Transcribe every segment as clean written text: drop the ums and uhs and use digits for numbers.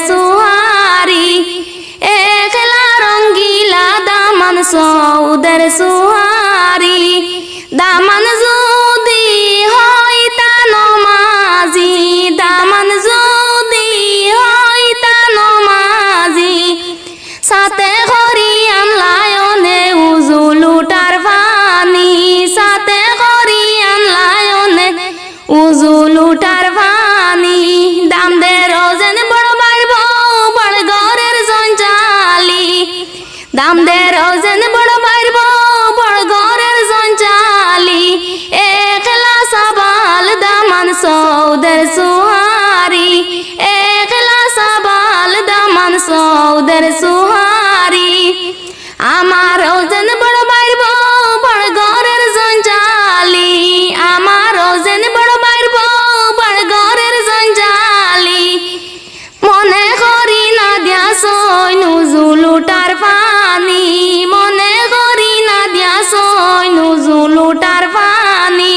সুহারি একলা রঙ্গিলা দামান সৌদের সুহারি দামান যদি হয় তা নমাজি দামান যদি হয় তা নমাজি সাথে হরিয়ান লায়নে উজুলুটার পানি সাথে হরিয়ান লায়নে উজুলুটার পানি দাম দে রোজেন বড় বাইব বড় ঘরের জঞ্জালি দাম দে রোজেন বড় বাইব বড় ঘরের জঞ্জালি একলা সাবাল দামান সৌদের সুহারি একলা সাবাল দামান সৌদের সুহারি আমার রোজেন বড় বাইব বড় ঘরের জঞ্জালি আমার রোজেন বড় বাইব বড় ঘরের জঞ্জালি মনে করি না দিয়া সই নুজুলুটার পানি মনে করি না দিয়া সই নুজুলুটার পানি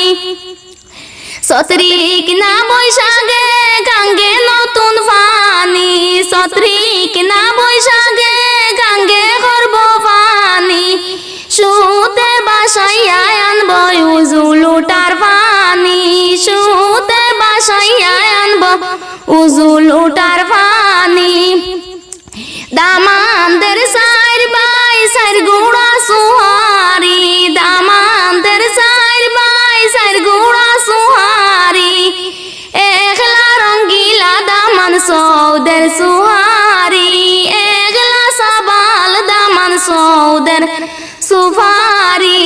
সতরিক না বৈশাখে গাঙ্গে নতুন পানি সতরিক না বৈশাখে গাঙ্গে করব পানি সুতে বাসাইয়া আনব উজুলুটার পানি সুতে বাসাইয়া আনব উজুলুটার পানি দামানদের সাইর বাই সাইর গুড়া সুহারি দামানদের সাইর বাই সাইর গুড়া সুহারি একলা রঙ্গিলা দামান সৌদের সুহারি একলা সাবাল দামান সৌদের সুফারি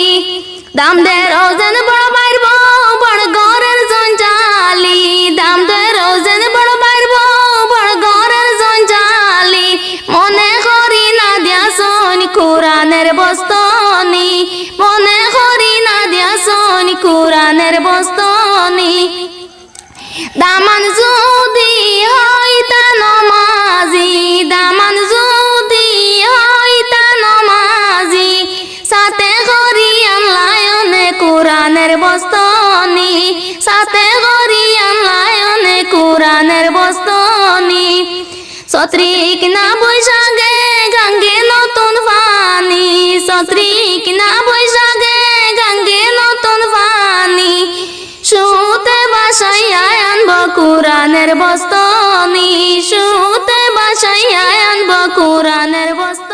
দাম দে রোজেন বড় বাইব বড় ঘরের জঞ্জালি দাম দে রোজেন বড় বাইব বড় ঘরের জঞ্জালি মনে করি না দিয়া সোনি কোরআনের বস্তনি মনে করি না দিয়া সোনি কোরআনের বস্তনি দামান যদি হয় তা নমাজি দামান যদি হয় তা নমাজি সাথে হরিয়ান লায়নে কোরআনের বস্তনি সাথে হরিয়ান লায়নে কোরআনের বস্তনি সতরিক না বৈশাখে গাঙ্গে নতুন পানি সতরিক না বৈশাখে গাঙ্গে নতুন পানি সুতে বাসাইয়া আনব কোরআনের বস্তনি সুতে বাসাইয়া আনব কোরআনের বস্তনি।